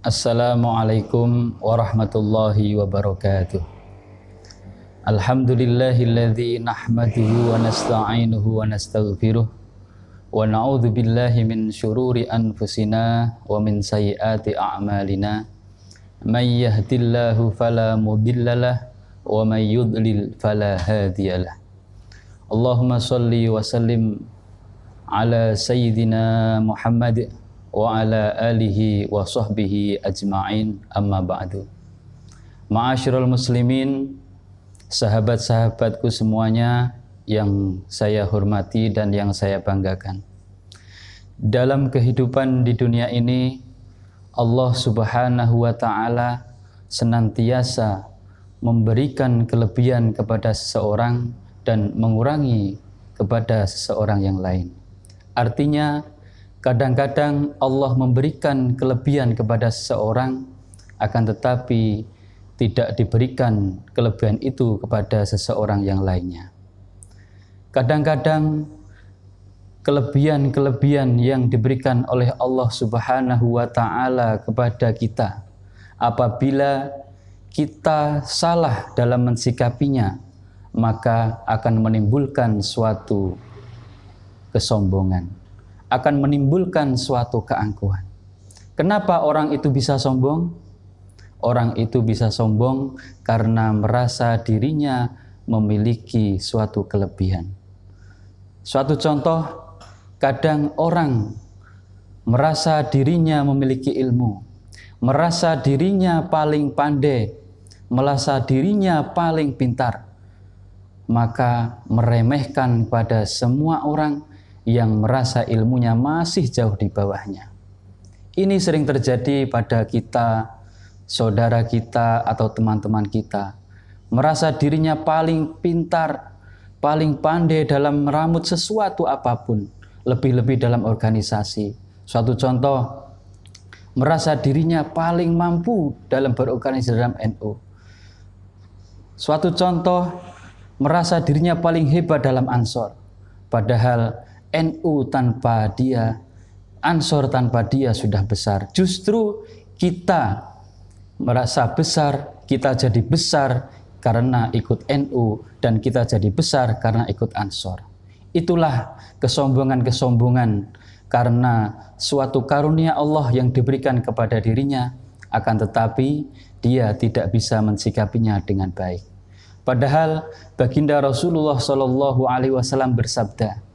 Assalamualaikum warahmatullahi wabarakatuh. Alhamdulillahilladzi nahmaduhu wa nasta'inuhu wa nastaghfiruh wa na'udzu billahi min syururi anfusina wa min sayyiati a'malina. May yahdihillahu fala mudhillalah wa may yudlil fala hadiyalah. Allahumma shalli wa sallim ala sayyidina Muhammad wa ala alihi wa sahbihi ajma'in, amma ba'du. Ma'asyiral muslimin, sahabat-sahabatku semuanya yang saya hormati dan yang saya banggakan. Dalam kehidupan di dunia ini, Allah Subhanahu wa ta'ala senantiasa memberikan kelebihan kepada seseorang dan mengurangi kepada seseorang yang lain. Artinya, kadang-kadang Allah memberikan kelebihan kepada seseorang, akan tetapi tidak diberikan kelebihan itu kepada seseorang yang lainnya. Kadang-kadang kelebihan-kelebihan yang diberikan oleh Allah Subhanahu wa ta'ala kepada kita, apabila kita salah dalam mensikapinya, maka akan menimbulkan suatu kesombongan, akan menimbulkan suatu keangkuhan. Kenapa orang itu bisa sombong? Orang itu bisa sombong karena merasa dirinya memiliki suatu kelebihan. Suatu contoh, kadang orang merasa dirinya memiliki ilmu, merasa dirinya paling pandai, merasa dirinya paling pintar, maka meremehkan pada semua orang yang merasa ilmunya masih jauh di bawahnya. Ini sering terjadi pada kita, saudara kita atau teman-teman kita. Merasa dirinya paling pintar, paling pandai dalam meramut sesuatu apapun, lebih-lebih dalam organisasi. Suatu contoh, merasa dirinya paling mampu dalam berorganisasi dalam NU. Suatu contoh, merasa dirinya paling hebat dalam Ansor. Padahal NU tanpa dia, Ansor tanpa dia sudah besar. Justru kita merasa besar, kita jadi besar karena ikut NU, dan kita jadi besar karena ikut Ansor. Itulah kesombongan-kesombongan karena suatu karunia Allah yang diberikan kepada dirinya, akan tetapi dia tidak bisa mensikapinya dengan baik. Padahal baginda Rasulullah SAW bersabda,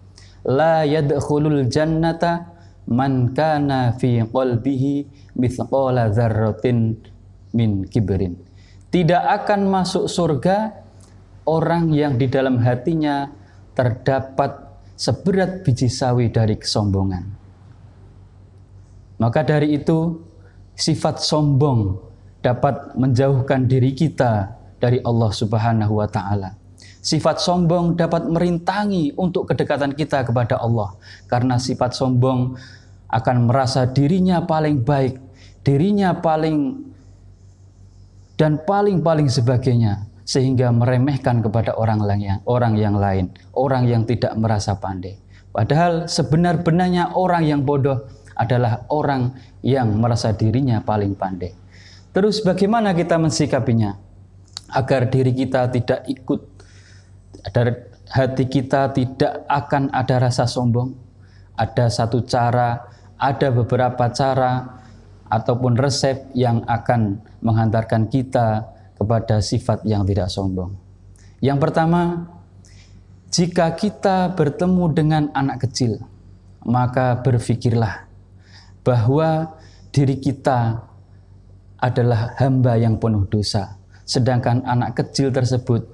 la yadkhulul jannata man kana fi qalbihi mithqala dzarratin min kibrin. Tidak akan masuk surga orang yang di dalam hatinya terdapat seberat biji sawi dari kesombongan. Maka dari itu, sifat sombong dapat menjauhkan diri kita dari Allah Subhanahu wa ta'ala. Sifat sombong dapat merintangi untuk kedekatan kita kepada Allah. Karena sifat sombong akan merasa dirinya paling baik, dirinya paling dan paling sebagainya, sehingga meremehkan kepada orang yang lain, orang yang tidak merasa pandai. Padahal sebenar-benarnya orang yang bodoh adalah orang yang merasa dirinya paling pandai. Terus bagaimana kita mensikapinya agar diri kita tidak ikut, dari hati kita tidak akan ada rasa sombong? Ada satu cara, ada beberapa cara ataupun resep yang akan menghantarkan kita kepada sifat yang tidak sombong. Yang pertama, jika kita bertemu dengan anak kecil, maka berpikirlah bahwa diri kita adalah hamba yang penuh dosa, sedangkan anak kecil tersebut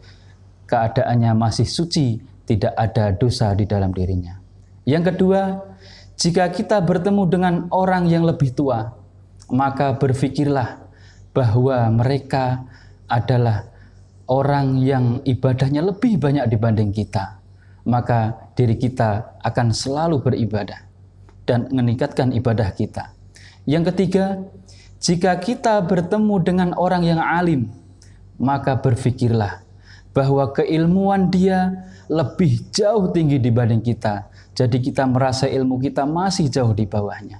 keadaannya masih suci, tidak ada dosa di dalam dirinya. Yang kedua, jika kita bertemu dengan orang yang lebih tua, maka berpikirlah bahwa mereka adalah orang yang ibadahnya lebih banyak dibanding kita. Maka diri kita akan selalu beribadah dan meningkatkan ibadah kita. Yang ketiga, jika kita bertemu dengan orang yang alim, maka berpikirlah bahwa keilmuan dia lebih jauh tinggi dibanding kita. Jadi kita merasa ilmu kita masih jauh di bawahnya.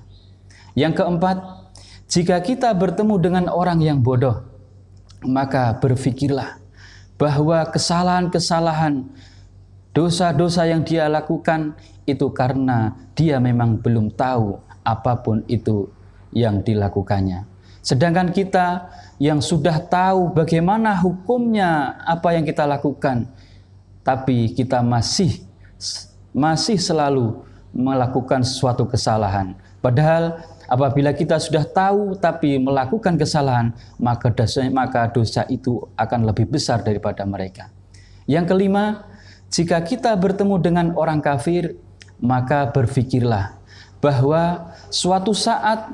Yang keempat, Jika kita bertemu dengan orang yang bodoh, maka berpikirlah bahwa kesalahan-kesalahan, dosa-dosa yang dia lakukan itu karena dia memang belum tahu apapun itu yang dilakukannya. Sedangkan kita yang sudah tahu bagaimana hukumnya apa yang kita lakukan, tapi kita masih selalu melakukan suatu kesalahan. Padahal apabila kita sudah tahu tapi melakukan kesalahan, maka dosa itu akan lebih besar daripada mereka. Yang kelima, jika kita bertemu dengan orang kafir, maka berpikirlah bahwa suatu saat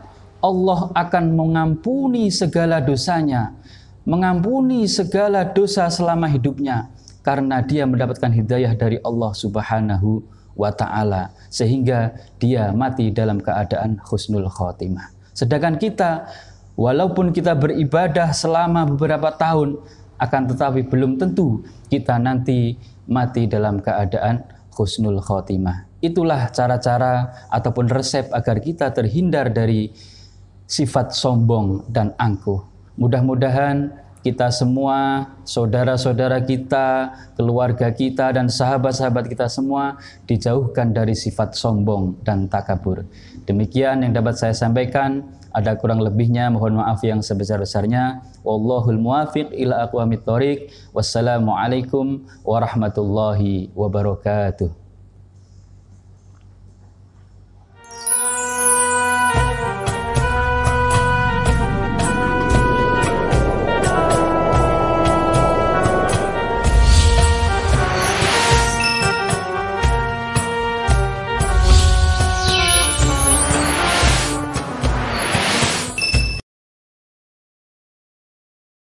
Allah akan mengampuni segala dosanya, mengampuni segala dosa selama hidupnya, karena dia mendapatkan hidayah dari Allah Subhanahu wa ta'ala, sehingga dia mati dalam keadaan husnul khotimah. Sedangkan kita, walaupun kita beribadah selama beberapa tahun, akan tetapi belum tentu kita nanti mati dalam keadaan husnul khotimah. Itulah cara-cara ataupun resep agar kita terhindar dari sifat sombong dan angkuh. Mudah-mudahan kita semua, saudara-saudara kita, keluarga kita, dan sahabat-sahabat kita semua dijauhkan dari sifat sombong dan takabur. Demikian yang dapat saya sampaikan. Ada kurang lebihnya mohon maaf yang sebesar-besarnya. Wallahul muwafiq ila aqwamit thoriq. Wassalamualaikum warahmatullahi wabarakatuh.